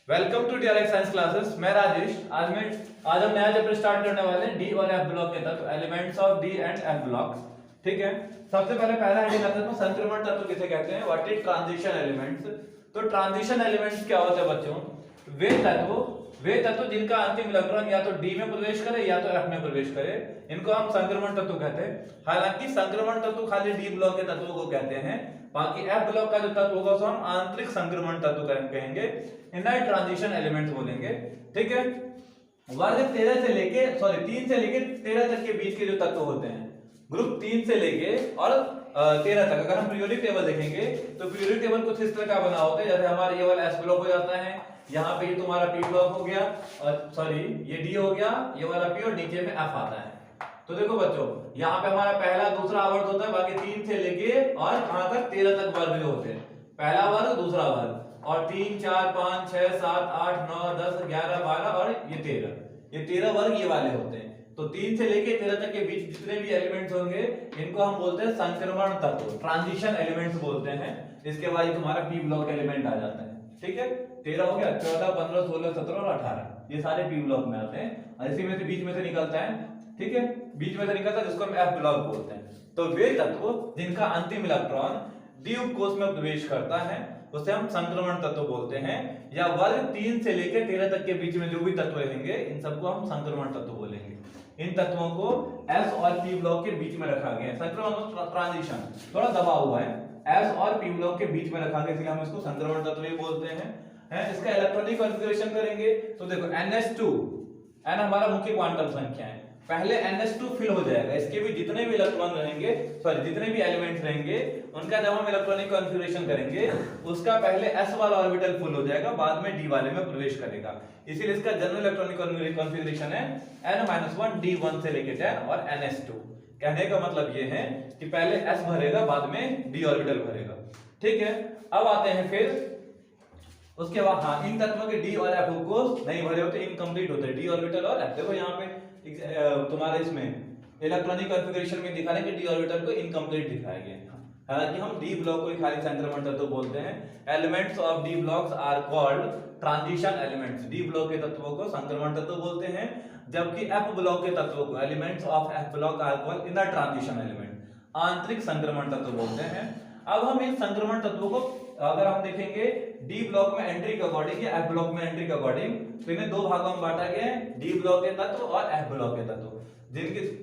Welcome to DRX science classes. मैं राजेश। आज हम नया चैप्टर स्टार्ट करने वाले हैं डी और एफ ब्लॉक के तत्व, elements of D and F blocks. ठीक है, सबसे पहले पहला हेडिंग आता है संक्रमण तत्व किसे कहते हैं, व्हाट इज ट्रांजिशन एलिमेंट्स। तो ट्रांजिशन एलिमेंट्स क्या होते हैं बच्चों, वे तत्व जिनका अंतिम इलेक्ट्रॉन या तो डी में प्रवेश करे या तो एफ में प्रवेश करे, इनको हम संक्रमण तत्व कहते हैं। हालांकि संक्रमण तत्व खाली डी ब्लॉक के तत्वों को कहते हैं, बाकी एफ ब्लॉक का जो तत्व होगा उसको हम आंतरिक संक्रमण तत्व कहेंगे, इनर ट्रांजिशन एलिमेंट्स बोलेंगे। ठीक है, वर्ग 3 से लेके 13 तक के बीच के जो तत्व होते हैं, ग्रुप 3 से लेके और 13 तक, अगर हम पीरियोडिक टेबल देखेंगे तो पीरियोडिक टेबल कुछ इस तरह का बना होता है, जैसे हमारा ये वाला एस ब्लॉक हो जाता है, यहाँ पे ये तुम्हारा पी ब्लॉक हो गया, और ये डी हो गया, ये वाला पी, और नीचे में एफ आता है। तो देखो बच्चों, यहाँ पे हमारा पहला दूसरा आवर्त होता है, बाकी 3 से लेके और कहां तक 13 तक वर्ग जो होते हैं, पहला वर्ग दूसरा वर्ग, और 3 4 5 6 7 8 9 10 11 12 और ये 13 वर्ग ये वाले होते हैं। तो 3 से लेके 13 तक के बीच जितने भी एलिमेंट्स होंगे इनको हम बोलते हैं संक्रमण तत्व, ट्रांजिशन एलिमेंट्स बोलते हैं। इसके बाद तुम्हारा पी ब्लॉक एलिमेंट आ जाता है। ठीक है, 13 हो गया, 14 15 16 17 और 18 ये सारे पी ब्लॉक में आते हैं, और इसी में से बीच में से निकलता है। ठीक है, बीच में से निकलता है जिसको हम एफ ब्लॉक बोलते हैं। तो वे तत्व जिनका अंतिम इलेक्ट्रॉन डी उपकोष में प्रवेश करता है उसे हम संक्रमण तत्व बोलते हैं, या वर्ग 3 से लेकर 13 तक के बीच में जो भी तत्व रहेंगे इन सबको हम संक्रमण तत्व बोलेंगे। इन तत्वों को एस और पी ब्लॉक के बीच में रखा गया है। संक्रमण ट्रांजिशन थोड़ा दबा हुआ है, एस और पी ब्लॉक के बीच में रखा गया, इसलिए हम इसको संक्रमण तत्व ही बोलते हैं। इसका इलेक्ट्रॉनिक कॉन्फ़िगरेशन करेंगे तो देखो NH2 एन हमारा मुख्य क्वांटम संख्या है, पहले NH2 फिल हो जाएगा, इसके भी जितने भी इलेक्ट्रॉन रहेंगे, जितने भी एलिमेंट्स रहेंगे उनका जब हम इलेक्ट्रॉनिक कॉन्फ़िगरेशन करेंगे उसका पहले s वाला ऑर्बिटल फुल हो जाएगा, बाद में d वाले में प्रवेश करेगा। इसीलिए इसका जनरल इलेक्ट्रॉनिक कॉन्फ़िगरेशन है n-1 d1 से लेके 10 और NH2। कहने का मतलब ये है कि पहले s भरेगा, बाद में d ऑर्बिटल भरेगा। ठीक है, अब आते हैं फिर उसके बाद, हाँ, इन तत्वों के डी और एफ को नहीं भरे होते, इनकम्प्लीट होते हैं डी ऑर्बिटल और एफ। देखो यहाँ पे तुम्हारे इसमें इलेक्ट्रॉनिक कॉन्फ़िगरेशन में दिखा रहे हैं कि डी ऑर्बिटल को इनकम्प्लीट दिखाया गया है। हालांकि हम डी ब्लॉक को खाली संक्रमण तत्व बोलते हैं। Elements of D blocks are called transition elements. D block के तत्वों को संक्रमण तत्व बोलते हैं, जबकि एफ ब्लॉक के तत्वों को, elements of F block are called inner transition element, आंतरिक संक्रमण तत्व बोलते हैं। अब हम इन संक्रमण तत्वों को अगर हम देखेंगे डी ब्लॉक में एंट्री के अकॉर्डिंग या एफ ब्लॉक में एंट्री के अकॉर्डिंग, तो इन्हें दो भागों में बांटा गया है, डी ब्लॉक के तत्व और एफ ब्लॉक के तत्व।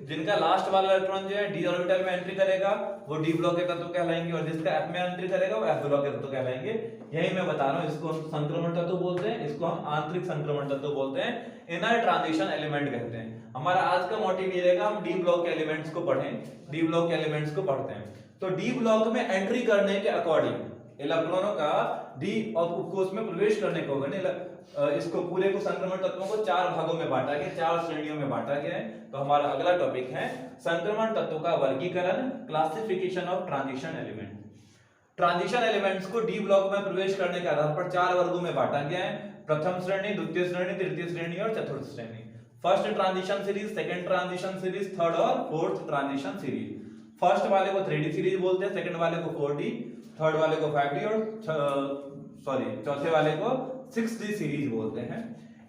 जिनका लास्ट वाला इलेक्ट्रॉन जो है डी ऑर्बिटल में एंट्री करेगा वो डी ब्लॉक के तत्व कहलाएंगे, और जिसका एफ में एंट्री करेगा वो एफ ब्लॉक के तत्व कहलाएंगे। यही मैं बता रहा हूं, इसको हम संक्रमण तत्व बोलते हैं, इसको हम आंतरिक संक्रमण तत्व बोलते हैं, इनर ट्रांजिशन एलिमेंट कहते हैं। हमारा आज का मोटिव ये रहेगा, हम डी ब्लॉक के एलिमेंट्स को पढ़ें, डी ब्लॉक के एलिमेंट्स को पढ़ते हैं। तो डी ब्लॉक में एंट्री करने के अकॉर्डिंग इलेक्ट्रॉनों का डी और उपकोष में प्रवेश करने को, इसको पूरे को संक्रमण तत्वों को 4 भागों में बांटा गया, 4 श्रेणियों में बांटा गया है। तो हमारा अगला टॉपिक है संक्रमण तत्वों का वर्गीकरण, classification of transition element. Transition elements को डी ब्लॉक में प्रवेश करने के आधार पर 4 वर्गों में बांटा गया है, प्रथम श्रेणी, द्वितीय श्रेणी, तृतीय श्रेणी और चतुर्थ श्रेणी। First transition series, second transition series, third और फोर्थ ट्रांजिशन सीरीज। फर्स्ट वाले को 3D सीरीज बोलते हैं, सेकंड वाले को 4D, थर्ड वाले को 5D और चौथे वाले को 6D सीरीज बोलते हैं।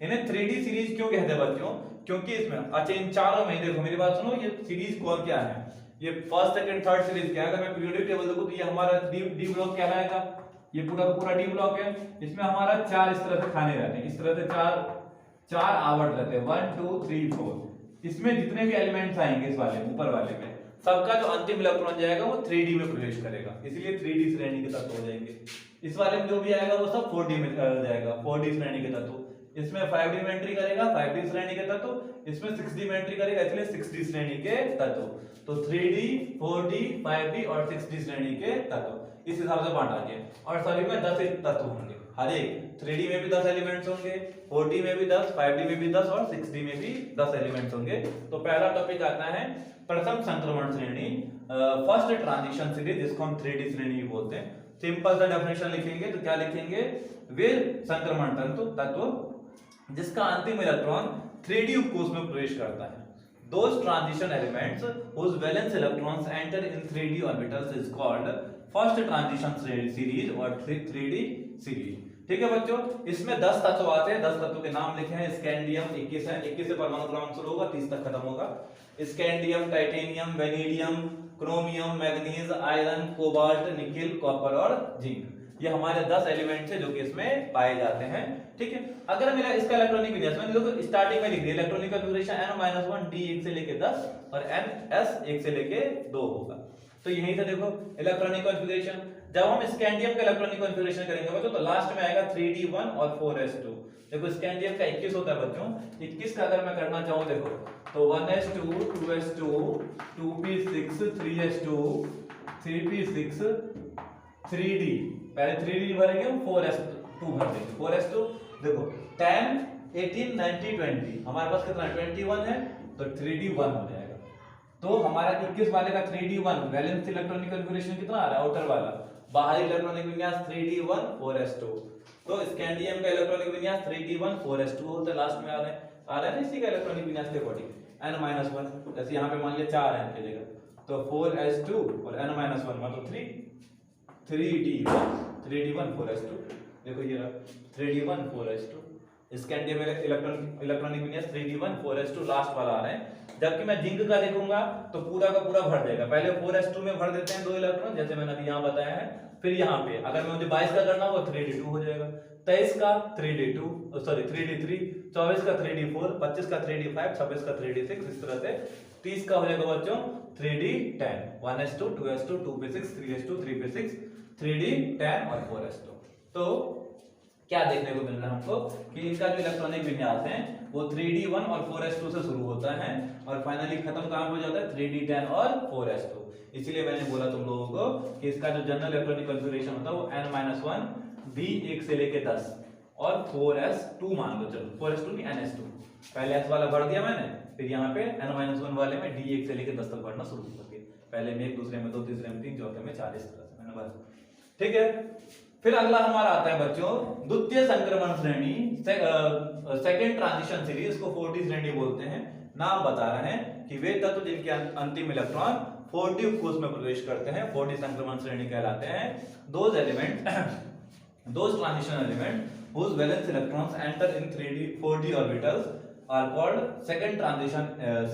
इन्हें 3D सीरीज क्यों कहते हैं बच्चों, क्योंकि इसमें, अच्छा, इन चारों में देखो मेरी बात सुनो, ये सीरीज कौन क्या है, ये फर्स्ट सेकंड थर्ड सीरीज क्या है। अगर मैं पीरियोडिक टेबल देखूं तो ये हमारा डी ब्लॉक कहलाएगा, ये पूरा डी ब्लॉक है। इसमें हमारा 4 इस तरह से खाने रहते हैं, इस तरह से चार आवर्त रहते हैं, 1 2 3 4। इसमें जितने भी एलिमेंट्स आएंगे इस वाले ऊपर वाले में, सबका जो अंतिम इलेक्ट्रॉन जाएगा वो 3D में प्रवेश करेगा, इसलिए 3D श्रेणी के तत्व हो जाएंगे। इस वाले में जो भी आएगा वो सब 4D में जाएगा, 4D श्रेणी के तत्व। इसमें 5D में एंट्री करेगा, 5D श्रेणी के तत्व। इसमें 6D में एंट्री करेगा, इसलिए 6D श्रेणी के तत्व। तो 3D, 4D, 5D और 6D श्रेणी के तत्व इस हिसाब से बांटा गया। और सभी में 10 तत्व होंगे, हर एक 3D में भी 10 एलिमेंट्स होंगे, 4D में भी 10, 5D में भी 10 और 6D में भी 10 एलिमेंट्स होंगे। तो पहला टॉपिक आता है प्रथम संक्रमण श्रेणी, फर्स्ट ट्रांजिशन सीरीज, जिसको हम 3D श्रेणी बोलते हैं। सिंपल सा डेफिनेशन लिखेंगे तो क्या लिखेंगे, वे संक्रमण तत्व जिसका अंतिम इलेक्ट्रॉन 3D उपकोष में प्रवेश करता है। Those transition elements whose valence electrons enter in 3D orbitals is called first transition series or 3D series। ठीक है बच्चों, इसमें 10 तत्व आते हैं, 10 तत्वों के नाम लिखे हैं। स्कैंडियम 21 है, 21 से परमाणु क्रमांक शुरू होगा, 30 तक खत्म होगा। Scandium, titanium, vanadium, chromium, manganese, iron, cobalt, nickel, copper और जिंक, ये हमारे 10 एलिमेंट्स है जो कि इसमें पाए जाते हैं। ठीक है, अगर मेरा इसका इलेक्ट्रॉनिक विन्यास मैंने देखो स्टार्टिंग में लिख दिया, इलेक्ट्रॉनिक कॉन्फ़िगरेशन n-1 d 1 से लेके 10 और ns 1 से लेके 2 होगा। तो यहीं से देखो इलेक्ट्रॉनिक कॉन्फ़िगरेशन, जब हम स्कैंडियम का इलेक्ट्रॉनिक कॉन्फ़िगरेशन करेंगे बच्चों तो लास्ट में आएगा 3d1 और 4s2। देखो स्कैंडियम का 21 होता है बच्चों, 21 का अगर मैं करना चाहूं देखो तो 1s2 2s2 2p6 3s2 3p6 3d, पहले 3d भरेंगे हम 4s2 भर देंगे, 4s2 देखो 10 18 90 20, हमारे पास कितना 21 है तो 3d1 हो जाएगा। तो हमारा 21 वाले का 3d1 वैलेंस इलेक्ट्रॉनिक कॉन्फ़िगरेशन कितना आ रहा है, आउटर वाला, बाहरी इलेक्ट्रॉनिक विन्यास 3d1 4s2। तो स्कैंडियम का इलेक्ट्रॉनिक विन्यास 3d1 4s2 होता है, लास्ट में आ रहा है ना इसी का इलेक्ट्रॉनिक विन्यास के अकॉर्डिंग n-1, जैसे यहाँ पे मान लिया 4 है इनकी जगह तो 4s2 और n-1 मतलब 3d1 4s2। देखो ये रहा 3d1 4s2, स्कैंडियम इलेक्ट्रॉनिक विन्यास 3d1 4s2 लास्ट वाला आ रहा है। जबकि मैं जिंक का देखूंगा तो पूरा का पूरा भर देगा, पहले 4s2 में भर देते हैं 2 इलेक्ट्रॉन जैसे मैंने अभी यहाँ बताया है, फिर यहाँ पे अगर मुझे 22 का करना हो 3d2 हो जाएगा, 23 का 3d2 सॉरी 3d3, 24 का 3d4, 25 का 3d5, 26 का 3d6, इस तरह से 30 का हो जाएगा बच्चों 3d10, 1s2 2s2 2p6 3s2 3p6 3d10 और 4s2। तो क्या देखने को मिल रहा है हमको कि इनका जो इलेक्ट्रॉनिक विन्यास है वो 3d1 और 4s2 से शुरू होता है और फाइनली खत्म कहां हो जाता है 3d10 और 4s2। इसलिए मैंने बोला तुम लोगों को कि इसका जो जनरल इलेक्ट्रॉनिक कॉन्फ़िगरेशन होता है वो n-1 d1 से लेके 10 और 4s2 मान लो, चलो 4s2 नहीं ns2, पहले s वाला भर दिया मैंने, फिर यहाँ पे n-1 वाले में d1 से लेके 10 तक भरना शुरू कर दिया, पहले में 1 दूसरे में 2 तीसरे में 3 चौथे में 4, इस तरह से मैंने भर। ठीक है, फिर अगला हमारा आता है बच्चों द्वितीय संक्रमण श्रेणी, सेकंड ट्रांजिशन सीरीज, इसको 4d श्रेणी बोलते हैं। नाम बता रहे हैं कि वे तत्व जिनके अंतिम इलेक्ट्रॉन 4d कोष में प्रवेश करते हैं 4d संक्रमण श्रेणी कहलाते हैं। Those transition element whose valence electrons enter in 4d orbitals are called second transition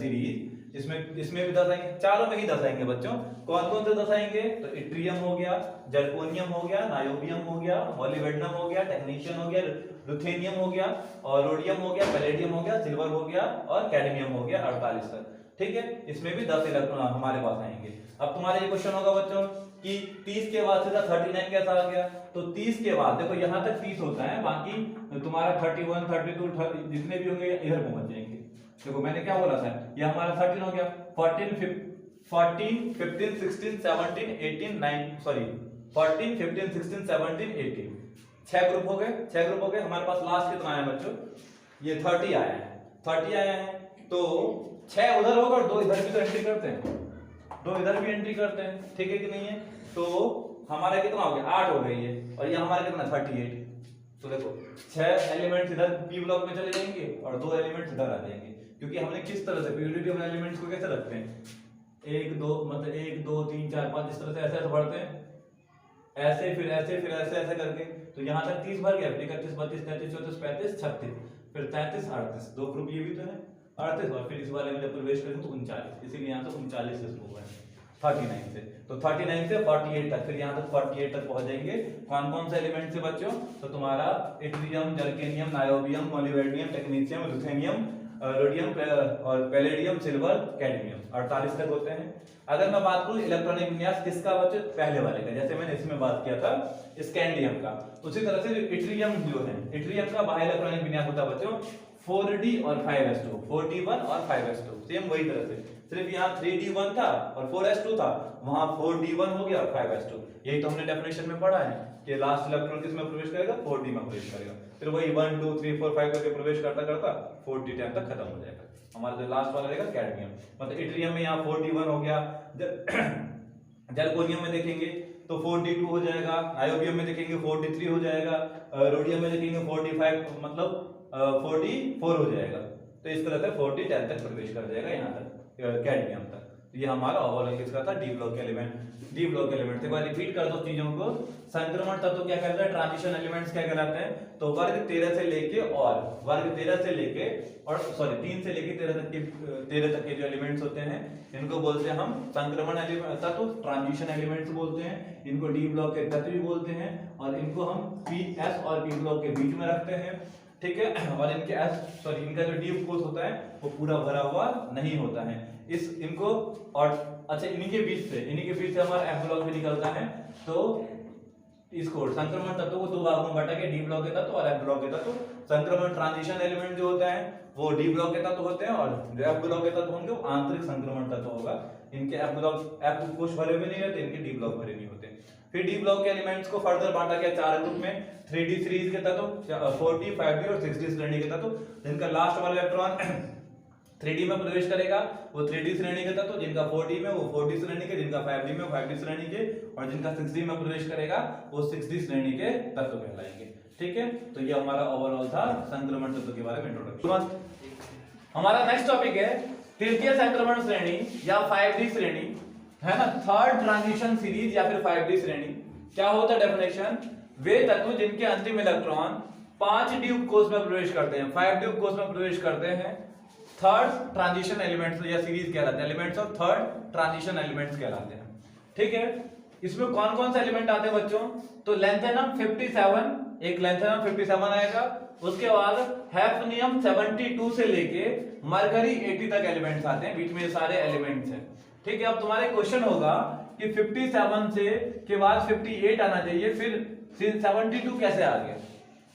series। इसमें भी 10 आएंगे, चारों में ही 10 आएंगे बच्चों। कौन कौन से 10 आएंगे तो इट्रियम हो गया, जर्कोनियम हो गया, नायोबियम हो गया, मॉलिब्डेनम हो गया, टेक्नीशियम हो गया, रुथेनियम हो गया और रोडियम हो गया, पैलेडियम हो गया, सिल्वर हो गया और कैडमियम हो गया 48 तक। ठीक है, इसमें भी 10 इलेक्ट्रॉन हमारे पास आएंगे। अब तुम्हारे ये क्वेश्चन होगा बच्चों कि 30 के बाद सीधा 39 कैसा आ गया, तो 30 के बाद देखो यहाँ तक 30 होता है, बाकी तुम्हारा 31 32 जितने भी होंगे इधर पहुंच जाएंगे। देखो मैंने क्या बोला था, ये हमारा 13 हो गया, 14 15 16 17 18 9 सॉरी 14 15 16 17 18 6 ग्रुप हो गए, 6 ग्रुप हो गए। हमारे पास लास्ट कितना आया बच्चों, ये 30 आया है, 30 आया है तो 6 उधर होगा और 2 इधर भी तो एंट्री करते हैं, 2 इधर भी एंट्री करते हैं। ठीक है कि नहीं है, तो हमारा कितना हो गया 8 हो गई है और ये हमारा कितना 38। तो देखो 6 एलिमेंट्स इधर p ब्लॉक में चले जाएंगे और 2 एलिमेंट्स इधर आ जाएंगे, क्योंकि हमने किस तरह से पीरियोडिक टेबल एलिमेंट्स को कैसे रखते हैं 1 2 मतलब 1 2 3 4 5 इस तरह से ऐसे ऐसे बढ़ते हैं, ऐसे फिर ऐसे फिर ऐसे ऐसे करके। तो यहाँ तक 30 भर गया, 31 32 33 34 35 36 फिर 33 38, 2 ग्रुप ये भी तो है 38 और फिर इस वाले में जब प्रवेश करेंगे तो 39, इसीलिए यहाँ से 39 से शुरू हुआ है 39 से, तो 39 से 48 तक, फिर यहाँ तक 48 तक पहुंच जाएंगे। कौन कौन से एलिमेंट से बच्चों, तो तुम्हारा yttrium, zirconium, niobium, molybdenum, technetium, ruthenium, rhodium और पैलेडियम, सिल्वर, कैडमियम 48 तक होते हैं। अगर मैं बात करूं इलेक्ट्रॉनिक विन्यास किसका बच्चों, पहले वाले का, जैसे मैंने इसमें बात किया था स्कैंडियम का, उसी तरह से इट्रियम जो है, इट्रियम का बाह्य इलेक्ट्रॉनिक विन्यास होता है बच्चों 4d और 5s2, 4d1 और 5s2, सेम वही तरह से, सिर्फ यहाँ 3d1 था और 4s2 था, वहां 4d1 हो गया और 5s2। यही तो हमने डेफिनेशन में पढ़ा है कि लास्ट इलेक्ट्रॉन किस में प्रवेश करेगा 4d में प्रवेश करेगा, फिर वही 1 2 3 4 5 करके प्रवेश करता करता 4d10 तक खत्म हो जाएगा। हमारा जो लास्ट वाला रहेगा कैडमियम, मतलब इट्रियम में यहाँ 4d1 हो गया, जर्कोनियम में देखेंगे तो 4d2 हो जाएगा, नायोबियम में देखेंगे 4d3 हो जाएगा, रोडियम में देखेंगे 4d5 मतलब 4d4 हो जाएगा। तो इस तरह से 4d10 तक प्रवेश कर जाएगा यहाँ तक कैडमियम तक। ये हमारा ओवरऑल किसका था, डी ब्लॉक के एलिमेंट। डी ब्लॉक के एलिमेंट, एक बार रिपीट कर दो चीजों को। संक्रमण तत्व क्या कहलाता है, ट्रांजिशन एलिमेंट्स क्या कहलाते हैं, तो वर्ग 13 से लेके और वर्ग 13 से लेके और 3 से लेके 13 तक के जो एलिमेंट्स होते हैं इनको बोलते हैं हम संक्रमण तत्व, ट्रांजिशन एलिमेंट्स बोलते हैं। इनको डी ब्लॉक के तत्व भी बोलते हैं और इनको हम पी एस और पी ब्लॉक के बीच में रखते हैं, ठीक है। और इनका जो डी कोष होता है वो पूरा भरा हुआ नहीं होता है। इनको और अच्छा इन्हीं के बीच से हमारा एफ ब्लॉक भी निकलता है। तो इसको संक्रमण तत्व को दो भागों में बांटा गया, डी ब्लॉक के तत्व और एफ ब्लॉक के तत्व। संक्रमण ट्रांजिशन एलिमेंट जो होता है वो डी ब्लॉक के तत्व होते हैं और जो एफ ब्लॉक के तत्व होंगे वो आंतरिक संक्रमण तत्व होगा। इनके एफ कोष भरे हुए नहीं रहते, इनके डी ब्लॉक भरे नहीं होते। फिर डी ब्लॉक के एलिमेंट्स को फर्दर बांटा गया 4 ग्रुप में, 3D सीरीज के तत्व, 4D, 5D और 6D श्रेणी के तत्व। जिनका लास्ट वाला इलेक्ट्रॉन 3D में प्रवेश करेगा वो 3D श्रेणी के तत्व, जिनका 4D में वो 4D श्रेणी के, जिनका 5D में 5D श्रेणी के और जिनका 6D में प्रवेश करेगा वो 6D श्रेणी के तत्व कहलाएंगे, ठीक है। तो ये हमारा ओवरऑल था संक्रमण तत्व के बारे में इंट्रोडक्शन। हमारा नेक्स्ट टॉपिक है तृतीय संक्रमण श्रेणी या 5D श्रेणी, है ना, थर्ड ट्रांजिशन सीरीज या फिर 5D श्रेणी। क्या होता है डेफिनेशन, वे तत्व जिनके अंतिम इलेक्ट्रॉन 5D उपकोष में प्रवेश करते हैं, 5D उपकोष में प्रवेश करते हैं, थर्ड ट्रांजिशन एलिमेंट्स या सीरीज कहलाते हैं, elements of third transition elements कहलाते हैं, ठीक है। इसमें कौन कौन से एलिमेंट आते हैं बच्चों, तो लैंथेनम 57, एक लैंथेनम 57 आएगा, उसके बाद हैफनियम 72 से लेके मरकरी 80 तक एलिमेंट्स आते हैं, बीच में सारे एलिमेंट्स हैं, ठीक है। अब तुम्हारे क्वेश्चन होगा कि 57 से के बाद 58 आना चाहिए, फिर 72 कैसे आ गया,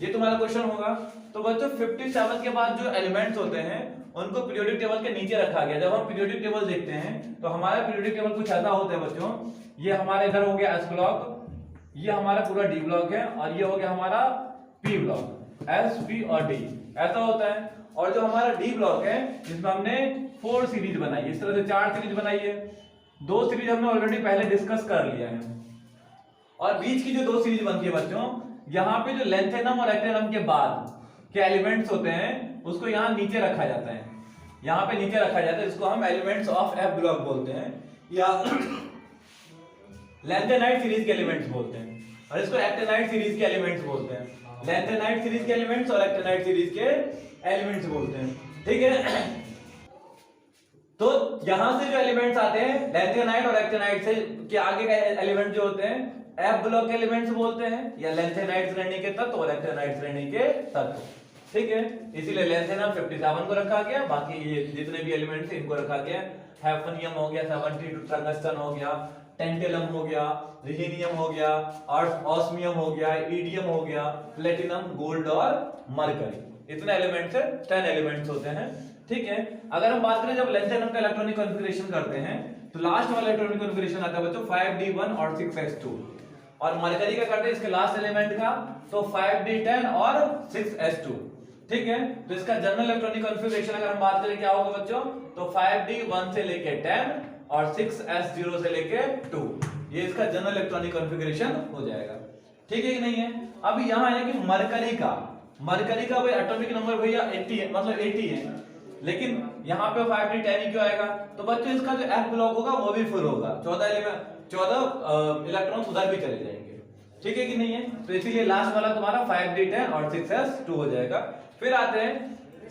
ये तुम्हारा क्वेश्चन होगा। तो बच्चों 57 के बाद जो एलिमेंट्स होते हैं उनको पीरियोडिक टेबल के नीचे रखा गया। जब हम पीरियोडिक टेबल देखते हैं तो हमारा पीरियोडिक टेबल कुछ ऐसा होता है बच्चों, ये हमारे इधर हो गया एस ब्लॉक, ये हमारा पूरा डी ब्लॉक है और ये हो गया हमारा पी ब्लॉक, एस पी और डी ऐसा होता है। और जो हमारा डी ब्लॉक है जिसमें हमने 4 सीरीज बनाई है, इस तरह से 4 सीरीज बनाई है, 2 सीरीज हमने ऑलरेडी पहले डिस्कस कर लिया है। और बीच की जो 2 सीरीज बनती है बच्चों, यहाँ पे जो लैंथेनम और एक्टेनम के बाद के एलिमेंट्स होते हैं उसको यहाँ नीचे रखा जाता है, यहाँ पे नीचे रखा जाता है, इसको हम एलिमेंट्स ऑफ एफ ब्लॉक बोलते हैं या लैंथेनाइट सीरीज के एलिमेंट्स बोलते हैं, और इसको एक्टेनाइट सीरीज के एलिमेंट्स बोलते हैं। लैंथेनाइट सीरीज के एलिमेंट्स और एक्टेनाइट सीरीज के एलिमेंट्स बोलते हैं, ठीक है। तो यहां से जो एलिमेंट्स आते हैं लैंथेनाइट और एक्टेनाइट से के आगे के एलिमेंट जो होते हैं एफ ब्लॉक के एलिमेंट्स बोलते हैं, या लैंथेनाइट श्रेणी के तत्व और एक्टेनाइट श्रेणी के तत्व, ठीक है। इसीलिए लैंथेनम 57 को रखा गया, बाकी ये जितने भी एलिमेंट्स हैं इनको रखा गया। हैफनियम हो गया, 72 टंगस्टन हो गया, टेंटेलम हो गया, रिहीनियम हो गया, ऑस्मियम हो गया, ईडियम हो गया, प्लेटिनम, गोल्ड और मरकरी, इतने एलिमेंट्स है, 10 एलिमेंट्स होते हैं, ठीक है। अगर हम बात करें जब लैंथेनम का इलेक्ट्रॉनिक कॉन्फ़िगरेशन करते हैं तो लास्ट वाला इलेक्ट्रॉनिक कॉन्फ़िगरेशन आता है बच्चों 5d1 और 6s2, और मरकरी का करते हैं इसके लास्ट एलिमेंट का तो 5d10 और 6s2, ठीक है। तो इसका जनरल इलेक्ट्रॉनिक कॉन्फ़िगरेशन अगर हम बात करें क्या होगा बच्चों, तो 5d1 से लेके 10 और 6s0 से लेके 2, ये इसका जनरल इलेक्ट्रॉनिक कॉन्फ़िगरेशन हो जाएगा, ठीक है कि नहीं है। अब यहाँ है कि मरकरी का भाई एटॉमिक नंबर भैया 80 है, मतलब 80 है, लेकिन यहाँ पे 5d10 ही क्यों आएगा, तो बच्चों इसका जो एफ ब्लॉक होगा वो भी फुल होगा, 14 इलेक्ट्रॉन उधर भी चले जाएंगे, ठीक है कि नहीं है। तो इसीलिए लास्ट वाला तुम्हारा 5d10 और 6s2 हो जाएगा। फिर आते हैं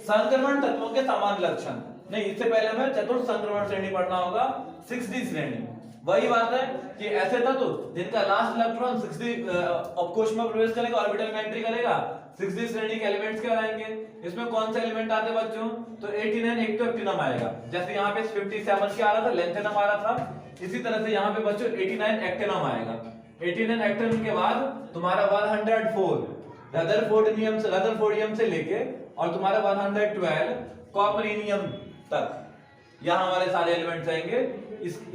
संक्रमण तत्वों के समान लक्षण, नहीं इससे पहले हमें चतुर्थ संक्रमण श्रेणी पढ़ना होगा, 6d श्रेणी। वही बात है कि ऐसे तत्व जिनका लास्ट इलेक्ट्रॉन 6d अपकोष में प्रवेश करेगा, ऑर्बिटल में एंट्री करेगा, 6d श्रेणी के एलिमेंट्स कहलाएंगे। इसमें कौन से एलिमेंट आते हैं बच्चों, तो 89 एक तो एक्टिनम आएगा, जैसे यहाँ पे 57 क्या आ रहा था, लैंथेनम आ रहा था, इसी तरह से यहाँ पे बच्चों 89 एक्टिनम आएगा। 89 एक्टिनम के बाद तुम्हारा 104 रदरफोर्डियम से लेके और तुम्हारा 112 कॉपरिनियम तक, यहाँ हमारे सारे एलिमेंट्स आएंगे।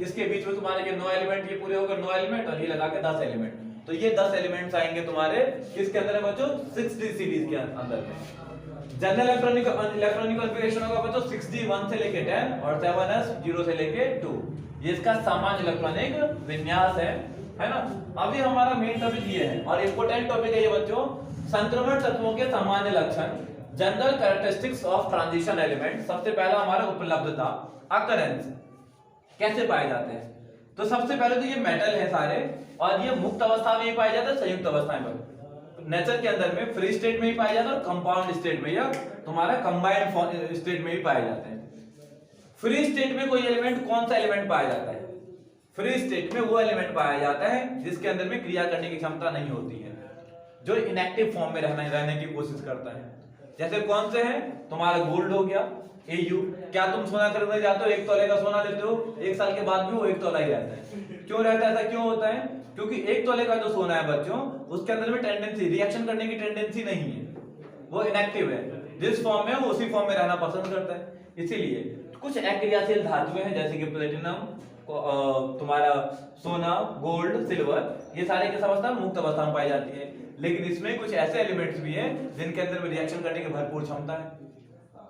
इसके बीच में तुम्हारे ये 9 एलिमेंट, ये पूरे होकर 9 एलिमेंट, और ये लगा के 10 एलिमेंट, तो ये 10 एलिमेंट्स आएंगे तुम्हारे किसके अंदर है बच्चों, 6d सीरीज के अंदर में। जनरल इलेक्ट्रॉनिक कॉन्फ़िगरेशन होगा बच्चों 6d 1 से लेके 10 और 7s 0 से लेके 2, ये इसका सामान्य इलेक्ट्रॉनिक विन्यास है ना। अभी हमारा मेन टॉपिक ये है और इंपॉर्टेंट टॉपिक है ये बच्चों, संक्रमण तत्वों के सामान्य लक्षण, general characteristics of transition element. सबसे पहला हमारा उपलब्धता, अकरेंस, कैसे पाए जाते हैं? तो सबसे पहले तो ये मेटल है सारे, और ये मुक्त अवस्था में ही पाए जाते हैं, संयुक्त अवस्था में नेचर के अंदर में फ्री स्टेट में ही पाए जाते हैं और कंपाउंड स्टेट में या तुम्हारा कंबाइंड स्टेट में भी पाए जाते हैं। फ्री स्टेट में कोई एलिमेंट, कौन सा एलिमेंट पाया जाता है? फ्री स्टेट में वो एलिमेंट पाया जाता है जिसके अंदर में क्रिया करने की क्षमता नहीं होती है, जो इनएक्टिव फॉर्म में रहने की कोशिश करता है। जैसे कौन से हैं? तुम्हारा गोल्ड हो गया, AU। क्या तुम सोना खरीदने जाते हो, 1 तोले का सोना लेते हो, 1 साल के बाद भी वो 1 तोला ही रहता है। क्यों रहता है? ऐसा क्यों होता है? क्योंकि 1 तोले का जो सोना है बच्चों, उसके अंदर में टेंडेंसी, रिएक्शन करने की टेंडेंसी नहीं है, वो इनएक्टिव है। जिस फॉर्म में है वो उसी फॉर्म में रहना पसंद करता है। इसीलिए कुछ अक्रियाशील धातुएं हैं जैसे कि प्लेटिनम, तुम्हारा सोना, गोल्ड, सिल्वर, ये सारे किस अवस्था में? मुक्त अवस्था में पाई जाती है। लेकिन इसमें कुछ ऐसे एलिमेंट्स भी हैं जिनके अंदर में रिएक्शन करने की भरपूर क्षमता है।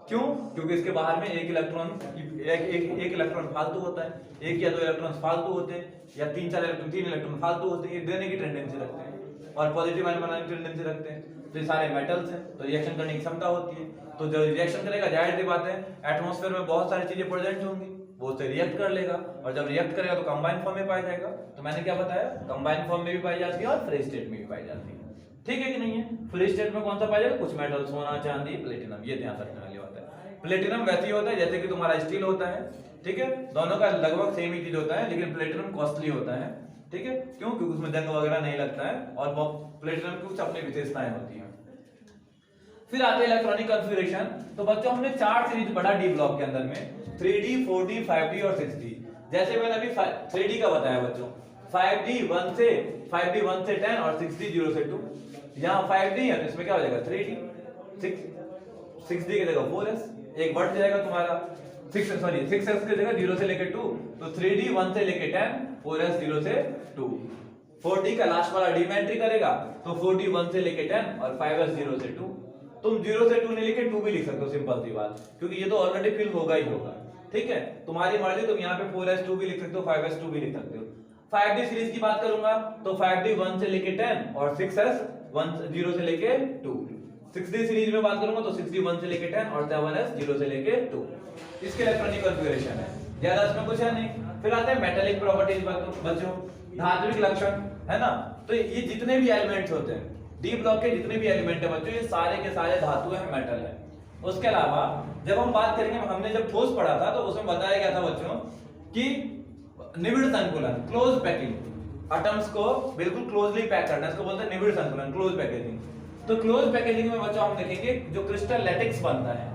क्यों? क्योंकि इसके बाहर में एक इलेक्ट्रॉन फालतू होता है, 1 या 2 इलेक्ट्रॉन फालतू होते हैं, या 3 इलेक्ट्रॉन फालतू होते हैं, ये देने की टेंडेंसी रखते हैं और पॉजिटिव आयन बनाने की टेंडेंसी रखते हैं। तो ये सारे मेटल्स हैं, तो रिएक्शन करने की क्षमता होती है। तो जो रिएक्शन करेगा, जाहिर सी बात है एटमॉस्फेयर में बहुत सारी चीजें प्रेजेंट होंगी, वो उससे रिएक्ट कर लेगा, और जब रिएक्ट करेगा तो कंबाइन फॉर्म में पाया जाएगा। तो मैंने क्या बताया? कंबाइन फॉर्म में भी पाई जाती है और फ्री स्टेट में भी पाई जाती है। ठीक है कि नहीं है? फ्री स्टेट में कौन सा पाया जाएगा? कुछ मेटल, सोना, चांदी, प्लेटिनम, ये ध्यान रखने वाली बात है। प्लेटिनम वैसे ही होता है जैसे कि तुम्हारा स्टील होता है, ठीक है, दोनों का लगभग सेम ही चीज होता है, लेकिन प्लेटिनम कॉस्टली होता है। ठीक है, क्यों? क्योंकि उसमें जंग वगैरह नहीं लगता है, और प्लेटिनम की कुछ अपनी विशेषताएं होती हैं। फिर आते हैं इलेक्ट्रॉनिक कॉन्फ़िगरेशन। तो बच्चों हमने 4 सीरीज पढ़ा डी ब्लॉक के अंदर में, 3D, 4D, 5D और 6D। जैसे मैंने अभी 3D का बताया बच्चों, 5D 1 से 5D 1 से 10 और 6D 0 से 2। यहाँ 5D है तो इसमें क्या हो जाएगा? 3D। 6D की जगह 4S, एक बढ़ जाएगा तुम्हारा 6S की जगह 0 से लेके 2, तो 3D 1 से लेके 10, 4S 0 से 2। 4D का लास्ट वाला डी में एंट्री करेगा तो 4D 1 से लेके 10 और 5S 0 से 2। तुम 0 से 2 नहीं लिखे 2 भी लिख सकते हो, सिंपल सी बात, क्योंकि ये तो ऑलरेडी फिल होगा ही होगा। ठीक है, तुम्हारी मर्जी, तुम यहाँ पे 4S2 भी लिख सकते हो, 5S2 भी लिख सकते हो। 5D सीरीज की बात करूंगा तो 5D 1 से लेके 10 और 6S 0 से लेके 2। 6D सीरीज में बात करूंगा तो 6D 1 से लेके 10 और 7S 0 से लेके 2। इसके इलेक्ट्रॉनिक कॉन्फ़िगरेशन है, ज्यादा इसमें कुछ है नहीं। फिर आते हैं मेटालिक प्रॉपर्टीज बच्चों, धात्विक लक्षण, है ना। तो ये जितने भी एलिमेंट्स होते हैं डी ब्लॉक के, जितने भी एलिमेंट है बच्चों, ये सारे के सारे धातु है, मेटल है। उसके अलावा जब हम बात करेंगे, हमने जब ठोस पढ़ा था तो उसमें बताया गया था बच्चों कि निबिड़ संकुलन, क्लोज पैकिंग, एटम्स को बिल्कुल क्लोजली पैक करना, इसको बोलते हैं निबिड़ संकुलन, क्लोज पैकेजिंग। तो क्लोज पैकेजिंग में बच्चों हम देखेंगे जो क्रिस्टल लैटिक्स बनता है,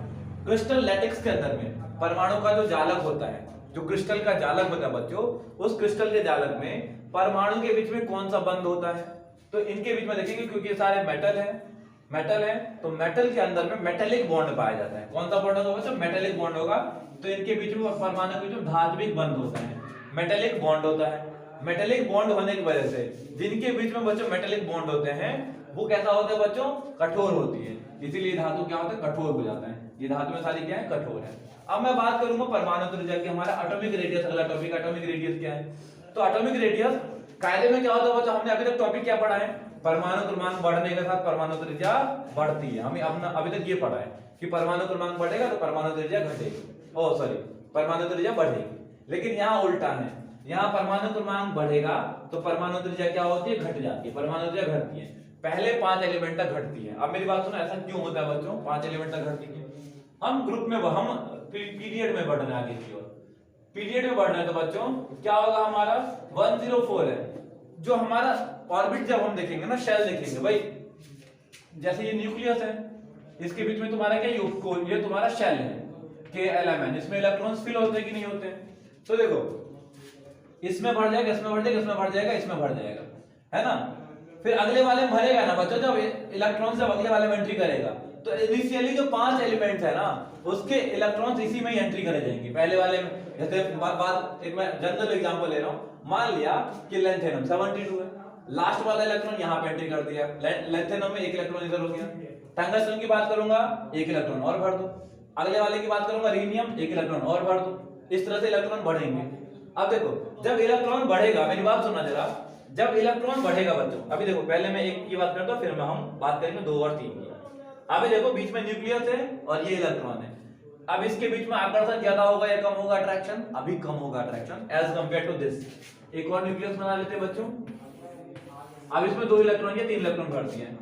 क्रिस्टल लैटिक्स के अंदर में परमाणु का जो जालक होता है, जो क्रिस्टल का जालक होता है बच्चों, उस क्रिस्टल के जालक में परमाणु के बीच में कौन सा बंध होता है? तो इनके बीच में देखेंगे, क्योंकि सारे मेटल है, तो मेटल के अंदर में मेटेलिक बॉन्ड पाया जाता है। कौन सा बॉन्ड होगा बच्चों? मेटेलिक बॉन्ड होगा। तो इनके बीच में परमाणु के बीच में धात्विक बंध होता है, मेटेलिक बॉन्ड होता है। मेटेलिक बॉन्ड होने की वजह से जिनके बीच में बच्चों मेटेलिक बॉन्ड होते हैं, वो कैसा होता है बच्चों? कठोर होती है। इसीलिए धातु क्या होता है? कठोर हो जाता है। ये धातु में सारी क्या है? कठोर है। अब मैं बात करूंगा परमाणु त्रिज्या की, हमारा एटॉमिक रेडियस अगला टॉपिक। एटॉमिक रेडियस क्या है? तो एटॉमिक रेडियस कायदे में क्या होता है बच्चों? हमने अभी तक टॉपिक क्या पढ़ा है? परमाणु क्रमांक बढ़ने के साथ परमाणु त्रिज्या बढ़ती है। हमें अपना अभी तक ये पढ़ा है कि परमाणु क्रमांक बढ़ेगा तो परमाणु त्रिज्या घटेगी, परमाणु त्रिज्या बढ़ेगी। लेकिन यहाँ उल्टा है, यहाँ परमाणु क्रमांक बढ़ेगा तो परमाणु त्रिज्या क्या होती है? घट जाती है, परमाणु त्रिज्या घटती है। पहले 5 एलिमेंट तक घटती है। अब मेरी बात सुनो, ऐसा क्यों होता है बच्चों? 5 एलिमेंट तक घटती है। हम ग्रुप में, हम पीरियड में बढ़ रहे हैं, आगे की ओर पीरियड में बढ़ रहे हैं, तो बच्चों क्या होगा? हमारा 104 है। जो हमारा ऑर्बिट जब हम देखेंगे ना, शेल देखेंगे भाई, जैसे ये न्यूक्लियस है, इसके बीच में तुम्हारा क्या? ये तुम्हारा शेल है, KLMN। इसमें इलेक्ट्रॉन्स फिल होते हैं कि नहीं होते? तो देखो, इसमें बढ़ जाएगा, इसमें बढ़ जाएगा, इसमें बढ़ जाएगा, इसमें बढ़ जाएगा, है ना। फिर अगले वाले में भरेगा ना बच्चों, जब इलेक्ट्रॉन जब अगले वाले में एंट्री करेगा, तो इनिशियली जो 5 एलिमेंट्स है ना, उसके इलेक्ट्रॉन्स इसी में ही एंट्री करे जाएंगे, पहले वाले में। जैसे बात एक मैं जनरल एग्जांपल ले रहा हूं, मान लिया कि लेंथेनम 72 है, लास्ट वाला इलेक्ट्रॉन यहां पे एंट्री कर दिया, लेंथेनम में 1 इलेक्ट्रॉन इधर हो गया। टंगस्टन की बात करूंगा, 1 इलेक्ट्रॉन और भर दो। अगले वाले की बात करूंगा, रीनियम, 1 इलेक्ट्रॉन और भर दो। इस तरह से इलेक्ट्रॉन बढ़ेंगे। अब देखो, जब इलेक्ट्रॉन बढ़ेगा, मेरी बात सुनना जरा, जब इलेक्ट्रॉन बढ़ेगा बच्चों, अभी देखो पहले मैं 1 की बात करता हूं, फिर हम बात करेंगे 2 और 3 की। अभी देखो बीच में न्यूक्लियस है और ये इलेक्ट्रॉन है। अब इसके बीच में आकर्षण ज्यादा होगा या कम होगा अट्रैक्शन? अभी कम होगा attraction as compare to this. एक और न्यूक्लियस बना लेते हैं बच्चों। अब इसमें 2 इलेक्ट्रॉन या 3 इलेक्ट्रॉन भर्ती हैं,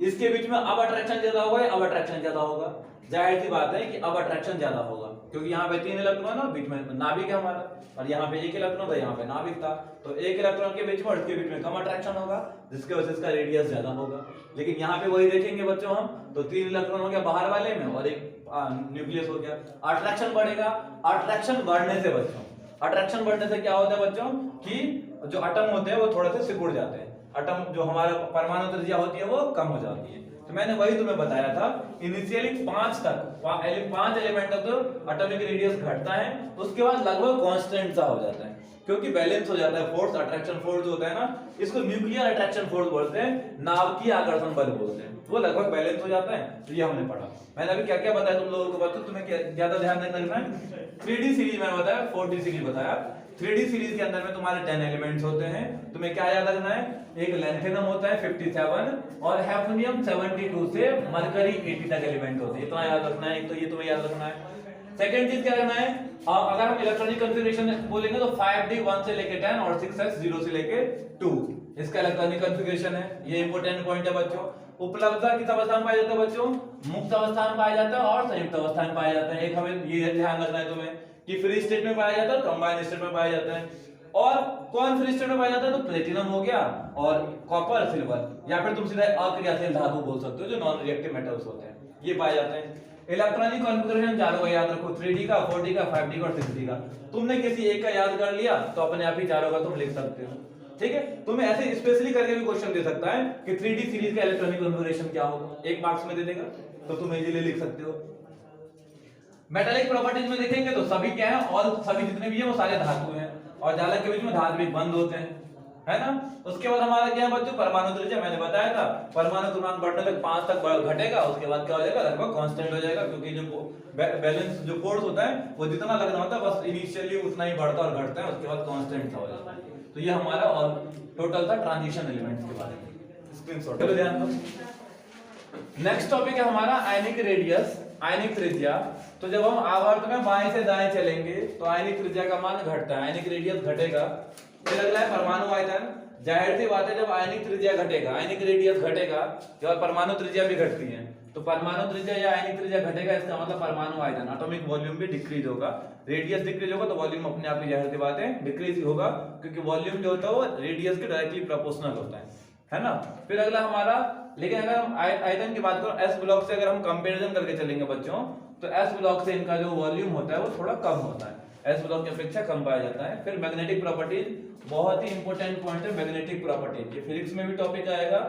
इसके बीच में अब अट्रैक्शन ज्यादा होगा या अब अट्रैक्शन ज्यादा होगा? जाहिर सी बात है कि अब अट्रैक्शन ज्यादा होगा, क्योंकि यहाँ पे 3 इलेक्ट्रॉन है, बीच में नाभिक है हमारा, और यहाँ पे 1 इलेक्ट्रॉन था, यहाँ पे नाभिक था, तो 1 इलेक्ट्रॉन के बीच में और इसके बीच में कम अट्रैक्शन होगा, जिसके वजह से इसका रेडियस ज्यादा होगा। लेकिन यहाँ पे वही देखेंगे बच्चों हम, तो 3 इलेक्ट्रॉन हो गया बाहर वाले में और एक न्यूक्लियस हो गया। अट्रैक्शन बढ़ेगा, अट्रैक्शन बढ़ने से बच्चों, अट्रैक्शन बढ़ने से क्या होता है बच्चों कि जो एटम होते हैं वो थोड़े से सिकुड़ जाते हैं, एटम जो हमारा परमाणु त्रिज्या होती है वो कम हो जाती है। तो मैंने वही तुम्हें बताया था, इनिशियली 5 एलिमेंट तक तो एटॉमिक रेडियस घटता है, उसके बाद लगभग कांस्टेंट सा हो जाता है, क्योंकि बैलेंस हो जाता है फोर्स, अट्रैक्शन फोर्स जो होता है ना, इसको न्यूक्लियर अट्रैक्शन फोर्स बोलते हैं, नाभिकीय आकर्षण बल बोलते हैं, वो लगभग बैलेंस हो जाता है। तो ये हमने पढ़ा। मैंने अभी क्या क्या बताया तुम लोगों को, बच्चों तुम्हें ज्यादा ध्यान रखना है। 3D सीरीज मैंने बताया, 4D सीरीज बताया। 3D सीरीज के अंदर में तुम्हारे 10 एलिमेंट्स होते हैं, तुम्हें क्या याद रखना है? एक लैंथेनम होता है 57 और हैफनियम 72 से मरकरी 80 तक एलिमेंट होते हैं, इतना याद रखना है। एक तो ये तुम्हें याद रखना है। सेकंड चीज क्या करना है, अगर हम इलेक्ट्रॉनिक कॉन्फ़िगरेशन बोलेंगे तो 5D 1 से लेके 10 और 6S 0 से लेके 2 इसका इलेक्ट्रॉनिक कॉन्फ़िगरेशन है। ये इंपॉर्टेंट पॉइंट है बच्चों। उपलब्धता किस अवस्था में पाया जाता है बच्चों? मुक्त अवस्था में पाया जाता है और संयुक्त अवस्था में पाया जाता है। एक हमें ये ध्यान रखना है तुम्हें कि फ्री स्टेट में पाया जाता है, कंबाइंड स्टेट में पाया जाता है। और कौन फ्री स्टेट में पाया जाता है? तो प्लेटिनम हो गया और कॉपर, सिल्वर, या फिर तुम सीधा अक्रियाशील धातु बोल सकते हो जो नॉन रिएक्टिव मेटल्स होते हैं, ये पाए जाते हैं। इलेक्ट्रॉनिक कॉन्फ़िगरेशन चारों का याद रखो, 3D का, 4D का, 5D का और 6D का। तुमने किसी एक का याद कर लिया तो अपने आप ही चारों का तुम लिख सकते हो, ठीक है। तुम्हें ऐसे स्पेशली करके भी क्वेश्चन दे सकता है कि 3D सीरीज का इलेक्ट्रॉनिक कॉन्फ़िगरेशन क्या होगा, 1 मार्क्स में दे देगा, तो तुम इजीली लिख सकते हो। मेटालिक प्रॉपर्टीज में देखेंगे तो सभी क्या है, ऑल सभी जितने भी है वो सारे धातु हैं, और जालक के बीच में धात्विक बंध होते हैं, है ना। उसके बाद हमारा क्या है बच्चों? परमाणु त्रिज्या, मैंने बताया था परमाणु क्रमांक बढ़ने तक 5 तक घटेगा, उसके बाद क्या हो जाएगा? लगभग कांस्टेंट हो जाएगा, क्योंकि जो बैलेंस जो फोर्स होता है वो जितना लगना होता है बस इनिशियली उतना ही बढ़ता और घटता है, उसके बाद कांस्टेंट हो जाता है। तो ये हमारा और टोटल था ट्रांजिशन एलिमेंट्स के बारे में, स्क्रीनशॉट लो ध्यान दो। नेक्स्ट टॉपिक है हमारा आयनिक रेडियस, आयनिक त्रिज्या। तो जब हम आवर्त में बाएं से दाएं चलेंगे तो आयनिक त्रिज्या का मान घटता है, आयनिक रेडियस घटेगा। फिर अगला है परमाणु आयतन। जाहिर सी बात है जब आयनिक त्रिज्या घटेगा, आयनिक रेडियस घटेगा, तो परमाणु त्रिज्या भी घटती है, तो परमाणु त्रिज्या या आयनिक त्रिज्या घटेगा, इसका मतलब परमाणु आयतन, एटॉमिक वॉल्यूम भी डिक्रीज होगा। रेडियस डिक्रीज होगा तो वॉल्यूम अपने आप ही जाहिर सी बात है डिक्रीज ही होगा, क्योंकि वॉल्यूम जो होता है वो रेडियस के डायरेक्टली प्रोपोर्शनल होता है ना। फिर अगला हमारा, लेकिन अगर हम आयतन की बात करें एस ब्लॉक से, अगर हम कंपैरिजन करके चलेंगे बच्चों, तो एस ब्लॉक से इनका जो वॉल्यूम होता है वो थोड़ा कम होता है, एस ब्लॉक की अपेक्षा कम पाया जाता है। फिर मैग्नेटिक प्रॉपर्टीज, बहुत ही इंपॉर्टेंट पॉइंट है मैग्नेटिक प्रॉपर्टीज, ये फिजिक्स में भी टॉपिक आएगा।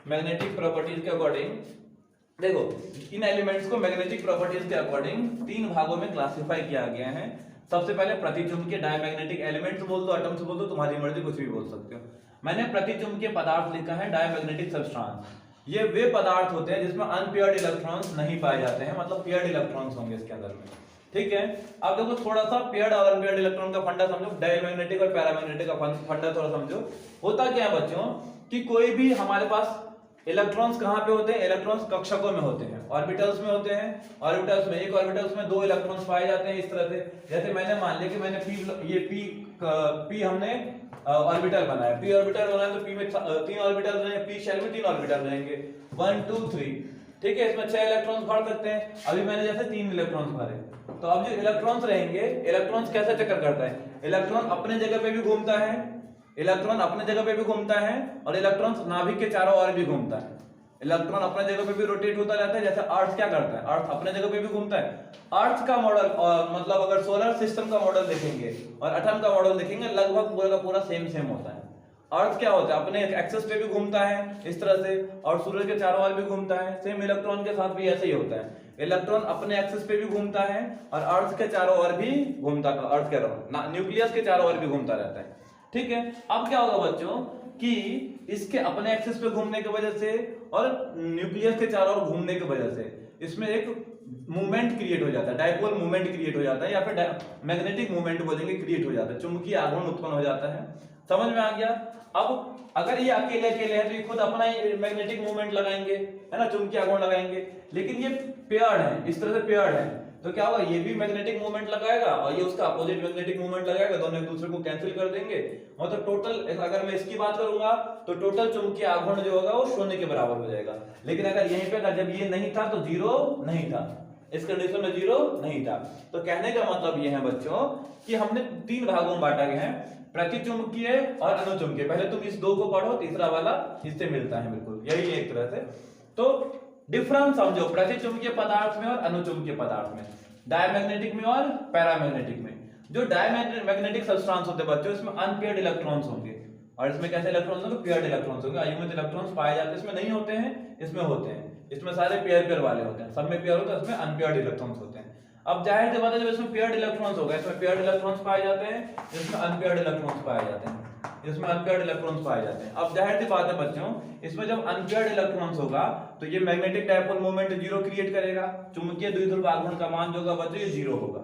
मैग्नेटिक प्रॉपर्टीज के अकॉर्डिंग देखो, इन एलिमेंट्स को मैग्नेटिक प्रॉपर्टीज के अकॉर्डिंग 3 भागों में क्लासिफाई किया गया है। सबसे पहले प्रतिचुंबकीय डायमैग्नेटिक एलिमेंट्स बोल दो, एटम्स बोल दो, तुम्हारी मर्जी, कुछ भी बोल सकते हो। मैंने प्रतिचुंबकीय पदार्थ लिखा है, डायमैग्नेटिक सब्सटेंस। ये वे पदार्थ होते हैं जिसमें अनपेयर्ड इलेक्ट्रॉन्स नहीं पाए जाते हैं, मतलब पेयर्ड इलेक्ट्रॉन्स होंगे इसके अंदर में, ठीक है। अब देखो थोड़ा सा पेयर्ड और अनपेयर्ड इलेक्ट्रॉन का फंडा समझो, डायमैग्नेटिक और पैरामैग्नेटिक का फंडा थोड़ा समझो। होता क्या है बच्चों कि कोई भी हमारे पास इलेक्ट्रॉन्स कहां पे होते हैं? इलेक्ट्रॉन्स कक्षकों में होते हैं, ऑर्बिटल्स में होते हैं। ऑर्बिटल्स में, एक ऑर्बिटल्स में 2 इलेक्ट्रॉन्स पाए जाते हैं इस तरह से। जैसे मैंने मान लिया कि मैंने पी हमने ऑर्बिटल बनाया, पी ऑर्बिटल बनाया, तो पी में 3 ऑर्बिटल रहेंगे, पी शेल में 3 ऑर्बिटल रहेंगे, 1 2 3, ठीक है। इसमें 6 इलेक्ट्रॉन्स भर सकते हैं। अभी मैंने जैसे 3 इलेक्ट्रॉन्स भरे, तो अब जो इलेक्ट्रॉन्स रहेंगे, इलेक्ट्रॉन्स कैसे चक्कर करता है? इलेक्ट्रॉन अपने जगह पे भी घूमता है, इलेक्ट्रॉन अपने जगह पे भी घूमता है, और इलेक्ट्रॉन नाभिक के चारों ओर भी घूमता है। इलेक्ट्रॉन अपने जगह पे भी रोटेट होता रहता है, जैसे अर्थ क्या करता है, अर्थ अपने जगह पे भी घूमता है। अर्थ का मॉडल, मतलब अगर सोलर सिस्टम का मॉडल देखेंगे और एटम का मॉडल देखेंगे, लगभग पूरा का पूरा सेम होता है। अर्थ क्या होता है? अपने एक्सिस पे भी घूमता है इस तरह से, और सूरज के चारों ओर भी घूमता है। सेम इलेक्ट्रॉन के साथ भी ऐसे ही होता है, इलेक्ट्रॉन अपने एक्सिस पे भी घूमता है और अर्थ के चारों ओर भी घूमता, अर्थ कह रहा हूं, न्यूक्लियस के चारों ओर भी घूमता रहता है, ठीक है। अब क्या होगा बच्चों कि इसके अपने एक्सिस पे घूमने की वजह से और न्यूक्लियस के चारों ओर घूमने की वजह से इसमें एक मूवमेंट क्रिएट हो जाता है, डायपोल मूवमेंट क्रिएट हो जाता है, या फिर मैग्नेटिक मूवमेंट बोलेंगे, क्रिएट हो जाता है, चुंबकीय आघूर्ण उत्पन्न हो जाता है। समझ में आ गया? अब अगर ये अकेले है तो ये खुद अपना ही मैग्नेटिक मूवमेंट लगाएंगे, है ना, चुंबकीय आघूर्ण लगाएंगे। लेकिन ये पेयर्ड है, इस तरह से पेयर्ड है, तो क्या होगा, ये भी मैग्नेटिक मोमेंट लगाएगा और ये उसका अपोजिट मैग्नेटिक मोमेंट लगाएगा, दोनों एक दूसरे को कैंसिल कर देंगे। मतलब टोटल अगर मैं इसकी बात करूंगा तो टोटल चुंबकीय आघूर्ण जो होगा वो शून्य के बराबर हो जाएगा। लेकिन अगर यहीं पे जब ये नहीं था तो जीरो नहीं था, इस कंडीशन में जीरो नहीं था। तो कहने का मतलब ये है बच्चों कि हमने तीन भागों में बांटा गया है, प्रतिचुंबकीय और अनुचुंबकीय। पहले तुम इस दो को पढ़ो, तीसरा वाला इससे मिलता है बिल्कुल, यही एक तरह से। तो डिफरेंस समझो प्रतिचुंबकीय पदार्थ में और अनुचुंबकीय पदार्थ में, डायमैग्नेटिक में और पैरामैग्नेटिक में। जो डायमैग्नेटिक सब्सटेंस होते हैं बच्चों, इसमें अनपेयर्ड इलेक्ट्रॉन्स होंगे, और इसमें कैसे इलेक्ट्रॉन्स होंगे, पेयर्ड इलेक्ट्रॉन्स होंगे। अयुग्मित इलेक्ट्रॉन्स पाए जाते हैं, इसमें नहीं होते हैं, इसमें होते हैं। इसमें सारे पेयर पेयर वाले होते हैं, सब में पेयर होता है, इसमें अनपेयर्ड इलेक्ट्रॉन्स होते हैं। अब जाहिर सी बात है जब इसमें पेयर्ड इलेक्ट्रॉन्स होगा, इसमें पेयर्ड इलेक्ट्रॉन्स पाए जाते हैं, इसमें अनपेयर्ड इलेक्ट्रॉन्स पाए जाते हैं, इसमें अनपेयर्ड इलेक्ट्रॉन्स पाए जाते हैं। अब जाहिर सी बात है बच्चों, इसमें जब अनपेयर्ड इलेक्ट्रॉन्स होगा तो ये magnetic dipole moment zero create करेगा, चुंबकीय द्विध्रुव आघूर्ण का मान जो होगा बच्चों ये जीरो होगा,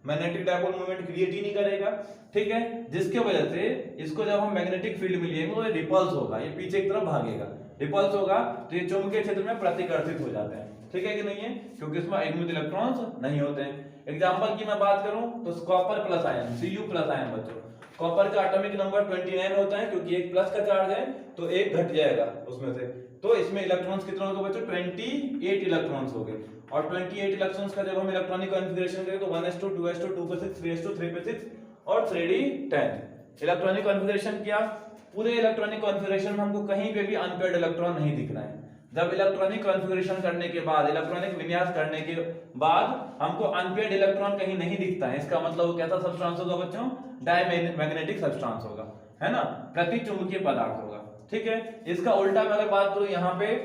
मैग्नेटिक डायपोल मोमेंट क्रिएट ही नहीं करेगा। ठीक है, जिसके वजह से इसको जब हम मैग्नेटिक फील्ड में लेंगे तो ये रिपल्स होगा, ये पीछे की तरफ भागेगा, रिपल्स होगा तो ये चुंबकीय क्षेत्र में प्रतिकर्षित हो जाते हैं। ठीक है कि नहीं है, क्योंकि इसमें अयुग्मित इलेक्ट्रॉन्स नहीं होते हैं। एग्जांपल की मैं बात करूं तो copper plus ion, Cu plus ion बच्चों, कॉपर का एटॉमिक नंबर 29 होता है, क्योंकि एक प्लस का चार्ज है तो एक घट जाएगा उसमें से, तो इसमें इलेक्ट्रॉन्स कितने होंगे बच्चों, 28 इलेक्ट्रॉन्स हो गए। और 28 इलेक्ट्रॉन्स का जब हम इलेक्ट्रॉनिक कॉन्फ़िगरेशन करें तो 1s2 2s2 2p6 3s2 3p6 और 3d10 इलेक्ट्रॉनिक कॉन्फ़िगरेशन किया। पूरे इलेक्ट्रॉनिक कॉन्फ़िगरेशन में हमको कहीं पे भी अनपेयर्ड इलेक्ट्रॉन नहीं दिख रहा है। जब इलेक्ट्रॉनिक कॉन्फ़िगरेशन करने के बाद, इलेक्ट्रॉनिक विन्यास करने के बाद हमको अनपेयर्ड इलेक्ट्रॉन कहीं नहीं दिखता है, इसका मतलब वो कैसा सब्सटेंस होगा बच्चों, डायमैग्नेटिक सब्सटेंस होगा, है ना, प्रतिचुंबकीय पदार्थ होगा। ठीक है, इसका उल्टा मैं अगर बात करूं यहाँ पे,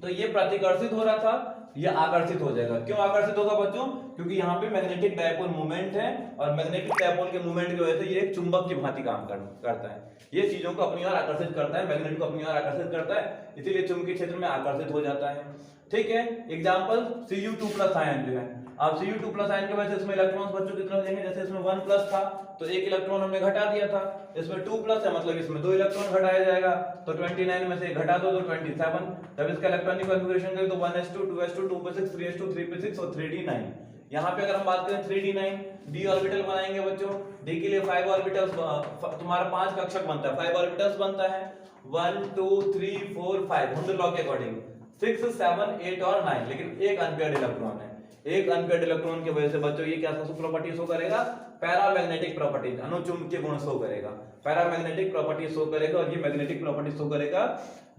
तो ये प्रतिकर्षित हो रहा था, ये आकर्षित हो जाएगा। क्यों आकर्षित होगा बच्चों, क्योंकि यहाँ पे मैग्नेटिक डायपोल मोमेंट है, और मैग्नेटिक डायपोल के मोमेंट की वजह से ये एक चुंबक की भांति काम करता है, ये चीजों को अपनी ओर आकर्षित करता है, मैग्नेट को अपनी ओर आकर्षित करता है, इसीलिए चुंबकीय क्षेत्र में आकर्षित हो जाता है। ठीक है, एग्जांपल Cu2+ आयन जो है, अब Cu2+ आयन की वजह से इसमें इलेक्ट्रॉन्स बच्चों कितने हो जाएंगे, जैसे इसमें 1+ था तो एक इलेक्ट्रॉन हमने घटा दिया था, इसमें 2+ है मतलब इसमें 2 इलेक्ट्रॉन घटाया जाएगा, तो 29 में से घटा दो तो 27। जब इसका इलेक्ट्रॉनिक कॉन्फ़िगरेशन करें तो 1s2 2s2 2p6 3s2 3p6 और 3d9। यहाँ पे अगर हम बात करें 3d9, d ऑर्बिटल बनाएंगे बच्चों, d के लिए 5 ऑर्बिटल्स, तुम्हारा 5 कक्षक बनता है, 5 ऑर्बिटल्स बनता है, 1 2 3 4 5 हुंडर लॉ के अकॉर्डिंग 6 7 8 और 9, लेकिन एक अनपेयर्ड इलेक्ट्रॉन है। एक अनपेयर्ड इलेक्ट्रॉन की वजह से बच्चों ये क्या प्रॉपर्टी शो करेगा, पैरामैग्नेटिक प्रॉपर्टीज, अनुचुंबकीय गुण शो करेगा, पैरामैग्नेटिक प्रॉपर्टी शो करेगा, और ये मैग्नेटिक प्रॉपर्टी शो करेगा।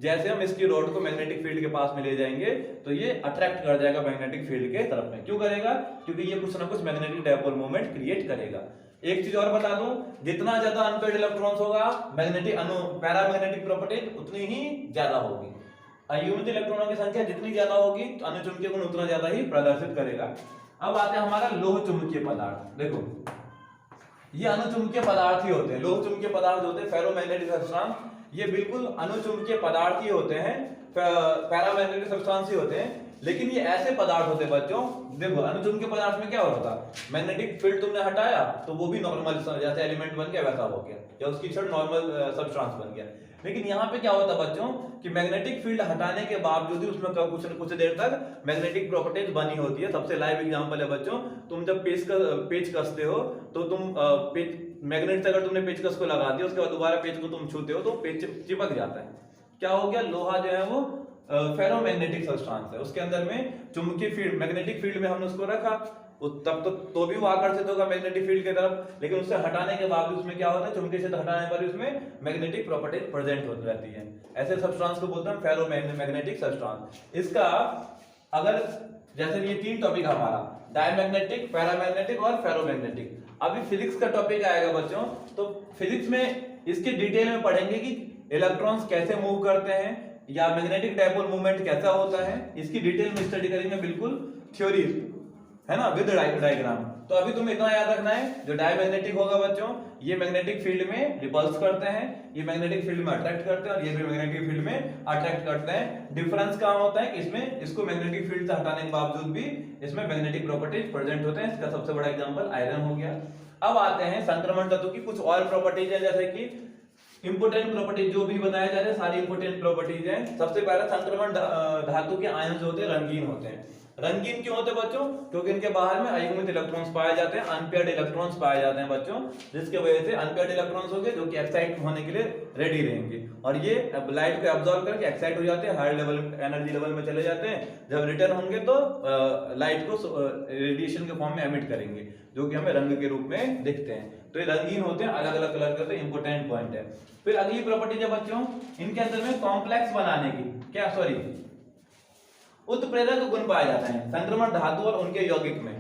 जैसे हम इसकी रॉड को मैग्नेटिक फील्ड के पास में ले जाएंगे तो ये अट्रैक्ट कर जाएगा मैग्नेटिक फील्ड के तरफ में। क्यों करेगा, क्योंकि ये कुछ ना कुछ मैग्नेटिक डायपोल मोमेंट क्रिएट करेगा। एक चीज और बता दूं, जितना ज्यादा अनपेयर्ड इलेक्ट्रॉन्स होगा, मैग्नेटिक पैरामैग्नेटिक प्रॉपर्टी उतनी ही ज्यादा होगी। अयुग्मित इलेक्ट्रॉनों की संख्या जितनी ज्यादा होगी तो अनुचुंबकीय गुण उतना ज्यादा ही प्रदर्शित करेगा। अब आते हैं हमारा लोह चुंबकीय पदार्थ। देखो ये अनुचुंबकीय पदार्थ ही होते हैं, लोह चुंबकीय पदार्थ होते हैं, फेरोमैग्नेटिक सब्सटेंस, ये बिल्कुल अनुचुंबकीय पदार्थ ही होते हैं, पैरामैग्नेटिक सब्सटेंस ही होते हैं। लेकिन ये ऐसे पदार्थ होते हैं बच्चों, देखो अनुचुंबकीय पदार्थ में क्या हो रहा था, मैग्नेटिक फील्ड तुमने हटाया तो वो भी नॉर्मल जैसे एलिमेंट बन गया वैसा हो गया, या उसकी क्षण नॉर्मल सब्सटेंस बन गया। लेकिन यहाँ पे क्या होता है बच्चों कि मैग्नेटिक फील्ड हटाने के बावजूद भी उसमें कुछ देर तक मैग्नेटिक प्रॉपर्टीज बनी होती है। सबसे लाइव एग्जांपल है बच्चों, तुम जब पेच कसते हो तो तुम मैग्नेट से अगर तुमने पेचकस को लगा दिया, उसके बाद दोबारा पेच को तुम छूते हो तो पेच चिपक जाता है। क्या हो गया, लोहा जो है वो फेरोमैग्नेटिक सब्सटेंस है, उसके अंदर में चुंबकीय फील्ड, मैग्नेटिक फील्ड में हमने उसको रखा, तब तो भी वो आकर्षित होगा मैग्नेटिक फील्ड की तरफ, लेकिन उससे हटाने के बाद उसमें क्या होता है, चुंबकीय क्षेत्र हटाने पर उसमें मैग्नेटिक प्रॉपर्टीज प्रेजेंट होती रहती है। ऐसे सब्सटेंस को बोलते हैं फेरोमैग्नेटिक सब्सटेंस। इसका अगर जैसे ये 3 टॉपिक हमारा, डायमैग्नेटिक, पैरामैग्नेटिक और फेरोमैग्नेटिक। अभी फिजिक्स का टॉपिक आएगा बच्चों, तो फिजिक्स में इसके डिटेल में पढ़ेंगे कि इलेक्ट्रॉन्स कैसे मूव करते हैं या मैग्नेटिक डायपोल मूवमेंट कैसा होता है, इसकी डिटेल में स्टडी करेंगे, बिल्कुल थ्योरी है ना, विद डायग्राम। तो अभी तुम्हें इतना याद रखना है, जो डायमैग्नेटिक होगा बच्चों, ये मैग्नेटिक फील्ड में रिपल्स करते हैं, ये मैग्नेटिक फील्ड में अट्रैक्ट करते हैं, और ये भी मैग्नेटिक फील्ड में अट्रैक्ट करते हैं। डिफरेंस कहां होता है कि इसमें इसको मैग्नेटिक फील्ड से हटाने के बावजूद भी इसमें मैग्नेटिक प्रॉपर्टीज प्रेजेंट होते हैं। इसका सबसे बड़ा एग्जांपल आयरन हो गया। अब आते हैं संक्रमण तत्व की कुछ और प्रॉपर्टीज है, जैसे कि इंपोर्टेंट प्रॉपर्टीज जो भी बताया जा रहा है सारी इंपोर्टेंट प्रॉपर्टीज हैं। सबसे पहले संक्रमण धातु के आयन जो होते हैं रंगीन होते हैं। रंगीन क्यों होते बच्चों? क्योंकि इनके बाहर में अयुग्मित इलेक्ट्रॉन्स पाए जाते हैं, अनपेयर्ड इलेक्ट्रॉन्स पाए जाते हैं बच्चों, जिसके वजह से अनपेयर्ड इलेक्ट्रॉन्स होंगे जो कि एक्साइट होने के लिए रेडी रहेंगे और ये लाइट को एब्जॉर्ब करके एक्साइट हो जाते हैं, हायर लेवल एनर्जी लेवल में चले जाते हैं। जब रिटर्न होंगे तो लाइट को रेडिएशन के फॉर्म में एमिट करेंगे जो कि हमें रंग के रूप में दिखते हैं। तो ये रंगीन होते हैं, अलग अलग कलर के, तो इंपॉर्टेंट पॉइंट है। फिर अगली प्रॉपर्टी है बच्चों, इनके अंदर में कॉम्प्लेक्स बनाने की उत्प्रेरक गुण पाया जाता है संक्रमण धातु और उनके यौगिक में।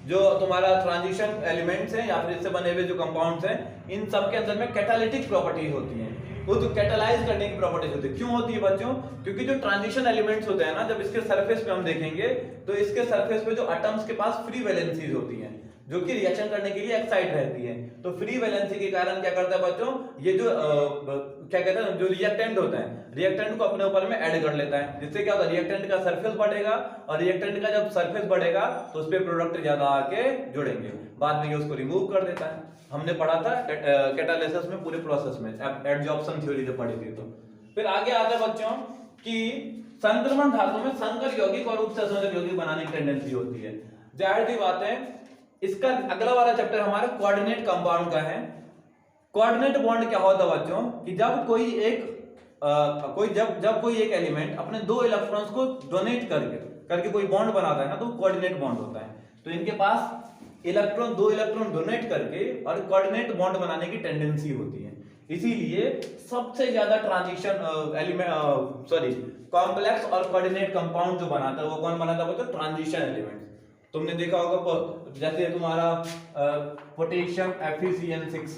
जो तुम्हारा ट्रांजिशन एलिमेंट्स हैं या फिर इससे बने हुए जो कंपाउंड्स हैं, इन सब के अंदर में कैटालिटिक प्रॉपर्टीज होती हैं, वो तो कैटालाइज करने की प्रॉपर्टीज होती है। क्यों होती है बच्चों? क्योंकि जो ट्रांजिशन एलिमेंट्स होते हैं ना, जब इसके सरफेस पे हम देखेंगे तो इसके सरफेस पे जो एटम्स के पास फ्री वैलेंसीज होती हैं जो कि रिएक्शन करने के लिए एक्साइट रहती है। तो फ्री वैलेंसी के कारण क्या करता है बच्चों, ये जो क्या कहते हैं, जो रिएक्टेंट होता है, रिएक्टेंट को अपने ऊपर में ऐड कर लेता है, जिससे क्या होगा, रिएक्टेंट का सरफेस बढ़ेगा और रिएक्टेंट का जब सरफेस बढ़ेगा तो उस पे प्रोडक्ट ज्यादा आके जुड़ेंगे, बाद में ये उसको रिमूव कर देता है। हमने पढ़ा था कैटालिसिस में, पूरे प्रोसेस में, एडजॉर्प्शन थ्योरी जब पढ़ी थी। तो फिर आगे आता है बच्चों कि संक्रमण धातु में संकर यौगिक और उपसंकर यौगिक बनाने की टेंडेंसी होती है। जाहिर सी बात है, इसका अगला वाला चैप्टर हमारा कोऑर्डिनेट कंपाउंड का है। कोऑर्डिनेट बॉन्ड क्या होता है बच्चों कि जब कोई एक एलिमेंट अपने दो इलेक्ट्रॉन्स को डोनेट करके कोई बॉन्ड बनाता है ना, तो कोऑर्डिनेट बॉन्ड होता है। तो इनके पास दो इलेक्ट्रॉन डोनेट करके और कोऑर्डिनेट बॉन्ड बनाने की टेंडेंसी होती है। इसीलिए सबसे ज्यादा कॉम्प्लेक्स और कोऑर्डिनेट कंपाउंड जो बनाता है वो कौन बनाता है बच्चों? Transition element. तुमने देखा होगा जैसे तुम्हारा पोटेशियम FeCN6,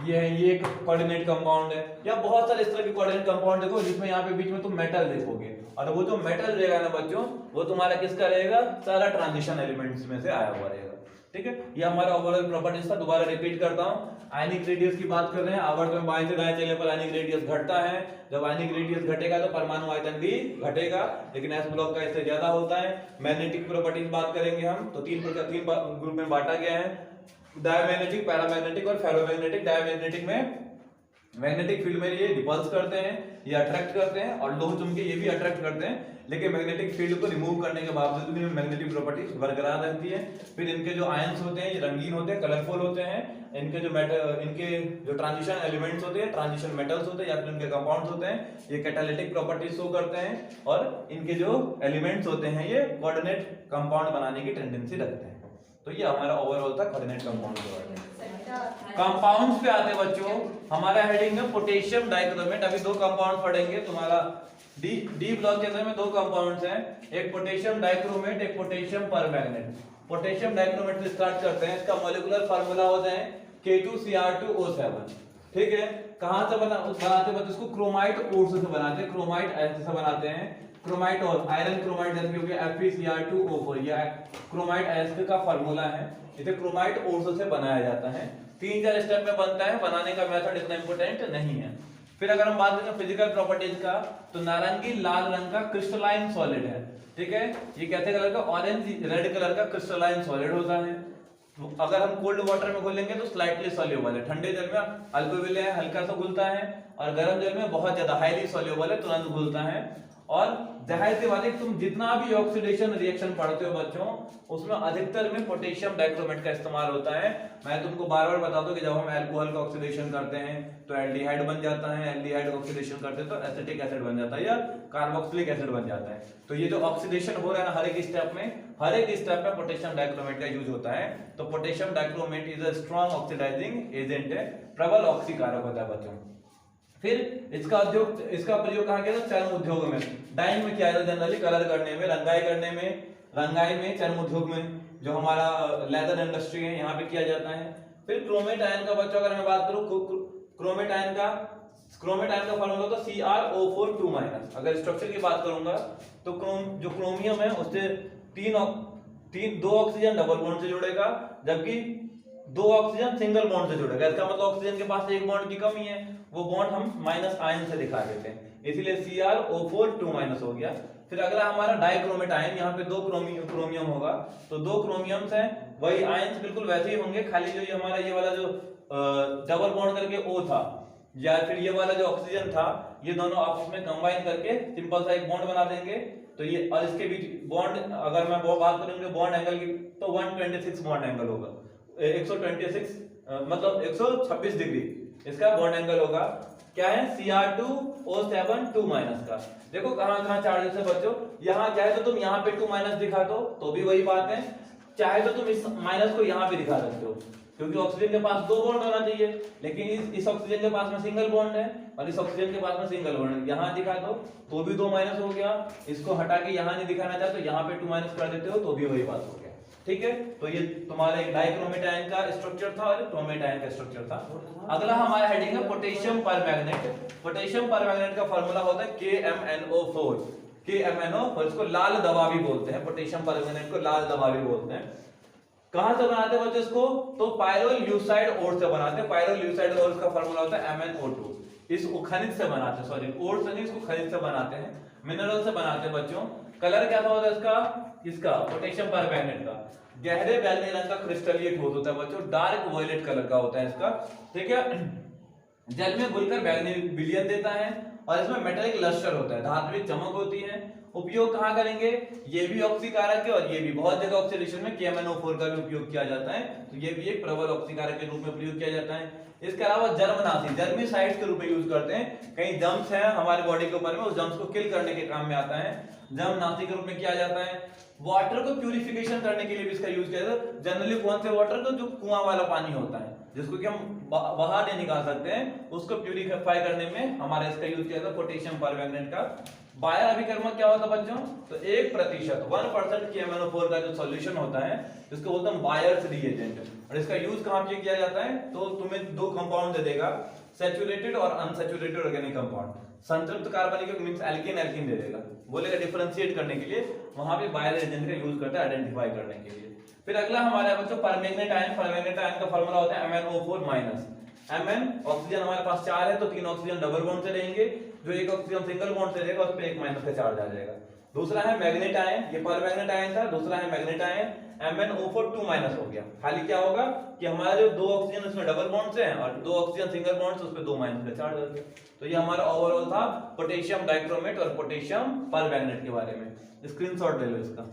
ये एक कोऑर्डिनेट कंपाउंड है, या बहुत सारे इस तरह के कोऑर्डिनेट कंपाउंड देखो जिसमें यहाँ पे बीच में तुम मेटल देखोगे, और वो जो मेटल रहेगा ना बच्चों, वो तुम्हारा किसका रहेगा? सारा ट्रांजिशन एलिमेंट्स में से आया हुआ रहेगा। ठीक है, ये हमारा ओवरऑल प्रॉपर्टीज था। दोबारा रिपीट करता हूँ, आयनिक रेडियस की बात कर रहे हैं, आवर्त में बाएं से दाएं चलने पर आयनिक रेडियस घटता है। जब आयनिक रेडियस घटेगा तो परमाणु आयतन भी घटेगा, लेकिन एस ब्लॉक का इससे ज्यादा होता है। मैग्नेटिक प्रॉपर्टीज बात करेंगे हम, तो तीन ग्रुप में बांटा गया है, डायमैग्नेटिक, पैरामैग्नेटिक और फेरोमैग्नेटिक। डायमैग्नेटिक में मैग्नेटिक फील्ड में ये रिपल्स करते हैं, ये अट्रैक्ट करते हैं, और लोह चुंबकीय ये भी अट्रैक्ट करते हैं, लेकिन मैग्नेटिक फील्ड को रिमूव करने के बावजूद भी मैग्नेटिक प्रॉपर्टीज बरकरार रहती है। फिर इनके जो आयंस होते हैं ये रंगीन होते हैं, कलरफुल होते हैं। इनके जो ट्रांजिशन एलिमेंट्स होते हैं, ट्रांजिशन मेटल्स होते हैं या फिर इनके कंपाउंड्स होते हैं, ये कैटालिटिक प्रॉपर्टीज शो करते हैं, और इनके जो एलिमेंट्स होते हैं ये कोऑर्डिनेट कंपाउंड बनाने की टेंडेंसी रखते हैं। तो ये हमारा ओवरऑल था कोऑर्डिनेट कंपाउंड के बारे में। कंपाउंड्स पे आते बच्चों, हमारा हेडिंग है पोटेशियम डाइक्रोमेट। अभी दो कंपाउंड पढ़ेंगे तुम्हारा डी ब्लॉक के अंदर में। दो कंपाउंड्स हैं, एक पोटेशियम डाइक्रोमेट, एक पोटेशियम परमैंगनेट। पोटेशियम डाइक्रोमेट से स्टार्ट करते हैं। इसका मॉलिक्यूलर फार्मूला होता है K2Cr2O7। ठीक है, कहां से बनाते हैं? इसको क्रोमाइट ओर से बनाते हैं, क्रोमाइट ऐसे से बनाते हैं। क्रोमाइट और आयरन क्रोमाइट जैसे हो गया FeCr2O4, ये क्रोमाइट एसिड का फार्मूला है। इसे क्रोमाइट ओर से बनाया जाता है। 3-4 स्टेप में बनता है, बनाने का मेथड इतना इंपॉर्टेंट नहीं है। फिर अगर हम बात करें फिजिकल प्रॉपर्टीज का, तो नारंगी लाल रंग का क्रिस्टलाइन सॉलिड है। ठीक है, ये कैसे कलर का? ऑरेंज रेड कलर का क्रिस्टलाइन सॉलिड होता है। अगर हम कोल्ड वाटर में घोलेंगे तो स्लाइटली सॉल्युबल है, ठंडे जल में अल्कोहल है, हल्का सा घुलता है, और गर्म जल में बहुत ज्यादा हाईली सॉल्युबल है, तुरंत घुलता है। और जाहिर सी बात है, तुम जितना भी ऑक्सीडेशन रिएक्शन पढ़ते हो बच्चों, उसमें अधिकतर में पोटेशियम डाइक्रोमेट का इस्तेमाल होता है। मैं तुमको बार-बार बता दूं कि जब हम अल्कोहल का ऑक्सीडेशन करते हैं तो एल्डिहाइड बन जाता है, एल्डिहाइड का ऑक्सीडेशन करते हैं तो एसिटिक एसिड बन जाता है या कार्बोक्सिलिक एसिड बन जाता है। तो ये जो ऑक्सीडेशन हो रहा है ना हर एक स्टेप में पोटेशियम डाइक्रोमेट का यूज होता है। तो potassium dichromate is a strong oxidizing agent है, प्रबल ऑक्सीकारक होता है बच्चों। फिर इसका प्रयोग कहां किया था? चर्म उद्योग में। डाइंग में किया जाता है जनरली, कलर करने में, रंगाई में, चर्म उद्योग में, जो हमारा लेदर इंडस्ट्री है यहाँ पे किया जाता है। फिर क्रोमेट आयन का बच्चों अगर मैं बात करूं, क्रोमेट आयन का फॉर्मूला होता है CrO4 2-। अगर स्ट्रक्चर की बात करूंगा तो जो क्रोमियम है उससे दो ऑक्सीजन डबल बॉन्ड से जुड़ेगा, जबकि 2 ऑक्सीजन सिंगल बॉन्ड से जुड़ेगा। इसका मतलब ऑक्सीजन के पास एक बॉन्ड की कमी है, वो बॉन्ड हम माइनस आयन से दिखा देते हैं, इसीलिए CrO4 2- हो गया। फिर अगला हमारा डाइक्रोमेट आयन, यहाँ पे 2 क्रोमियम होगा, तो 2 क्रोमियम्स हैं, वही आयन्स बिल्कुल वैसे ही होंगे, खाली जो ये हमारा ये वाला जो डबल बॉन्ड करके O था, या फिर ये वाला जो ऑक्सीजन था, ये दोनों आपस में कंबाइन करके सिंपल सा एक बॉन्ड बना देंगे। तो ये और इसके बीच बॉन्ड, अगर मैं वो बात करूंगा बॉन्ड एंगल की, तो 126 बॉन्ड एंगल होगा, 126 मतलब 126 डिग्री इसका बॉन्ड एंगल होगा। क्या है, Cr2O7 2 माइनस का। देखो कहां कहां चार्जेस है बच्चों, यहां क्या है तो तुम यहां पे 2 माइनस दिखा दो तो भी वही बात है, चाहे तो तुम इस माइनस को यहां पे दिखा सकते हो, क्योंकि ऑक्सीजन के पास 2 बॉन्ड होना चाहिए, लेकिन इस ऑक्सीजन के पास में सिंगल बॉन्ड है और इस ऑक्सीजन के पास में सिंगल बॉन्ड है। यहां दिखा दो तो भी 2 माइनस हो गया, इसको हटा के यहां नहीं दिखाना चाहते तो यहां पे 2 माइनस कर देते हो तो भी वही बात हो गया। ठीक है, तो ये तुम्हारा एक डाइक्रोमेट आयन का स्ट्रक्चर था और क्रोमेट आयन का स्ट्रक्चर था। अगला हमारा हेडिंग है पोटेशियम परमैंगनेट। पोटेशियम परमैंगनेट का फार्मूला होता है KMnO4। KMnO4 इसको लाल दवा भी बोलते हैं, पोटेशियम परमैंगनेट को लाल दवा भी बोलते हैं। कहां से बनाते हैं बच्चों इसको, तो पायरोल्यूसाइड ओर से बनाते हैं। पायरोल्यूसाइड ओर का फार्मूला होता है MnO2। इसको खनिज से बनाते हैं, सॉरी ओर से नहीं, इसको खनिज से बनाते हैं, मिनरल से बनाते हैं बच्चों। कलर क्या होता है इसका, इसका पोटेशियम परमैंगनेट का गहरे बैंगनी रंग का क्रिस्टलीय ठोस होता है बच्चों, डार्क वॉयलेट कलर का होता है इसका। ठीक है, जल में घुलकर बैंगनी विलयन देता है और इसमें मेटालिक लस्टर होता है, धात्विक चमक होती है। उपयोग कहां करेंगे, ये भी ऑक्सीकारक है और ये भी, बहुत जगह ऑक्सीडेशन में KMnO4 का भी उपयोग किया जाता है, तो ये भी एक प्रबल ऑक्सीकारक के रूप में प्रयोग किया जाता है। इसके अलावा जर्मनाशी, जर्मीसाइड्स के रूप में यूज करते हैं। कई जम्स हैं हमारे बॉडी के ऊपर में, उस जम्स को किल करने के काम में आता है, जर्मनाशी के रूप में किया जाता है। वाटर को प्यूरिफिकेशन करने के लिए भी इसका यूज किया जाता है। जनरली कौन से वाटर को, जो कुआं वाला पानी होता है जिसको कि हम बाहर नहीं निकाल सकते हैं, उसको प्यूरिफाई करने में हमारा इसका यूज किया जाता है पोटेशियम परमैंगनेट का। बायर अभिकर्मक क्या होता है बच्चों, तो 1% 1% KMnO4 का जो सॉल्यूशन होता है इसको बोलते हैं बायर्स रिएजेंट। और इसका यूज कहां पे किया जाता है, तो तुम्हें दो कंपाउंड दे देगा, सैचुरेटेड और अनसैचुरेटेड ऑर्गेनिक कंपाउंड। संतृप्त कार्बनिक मींस एल्केन, एल्कीन दे देगा, बोलेगा डिफरेंशिएट करने के लिए, वहां पे बायर एजेंट का यूज करता है आइडेंटिफाई करने के लिए। फिर अगला हमारा बच्चों परमैंगनेट आयन। परमैंगनेट आयन का फार्मूला होता है MnO4-। Mn ऑक्सीजन हमारे पास 4 है तो 3 ऑक्सीजन डबल बॉन्ड से रहेंगे, जो एक ऑक्सीजन सिंगल बॉन्ड से रहेगा उस पे एक माइनस का चार्ज आ जाएगा। दूसरा है मैग्नेट आयन, ये परमैंगनेट आयन था, दूसरा है मैग्नेट आयन, MnO4 2- हो गया। खाली क्या होगा कि हमारा जो 2 ऑक्सीजन उसमें डबल बॉन्ड से हैं और 2 ऑक्सीजन सिंगल बॉन्ड से, उस पे 2 माइनस का चार्ज आ गया। तो ये हमारा ओवरऑल था पोटेशियम डाइक्रोमेट और पोटेशियम परमैंगनेट के बारे में। स्क्रीनशॉट ले लो इसका।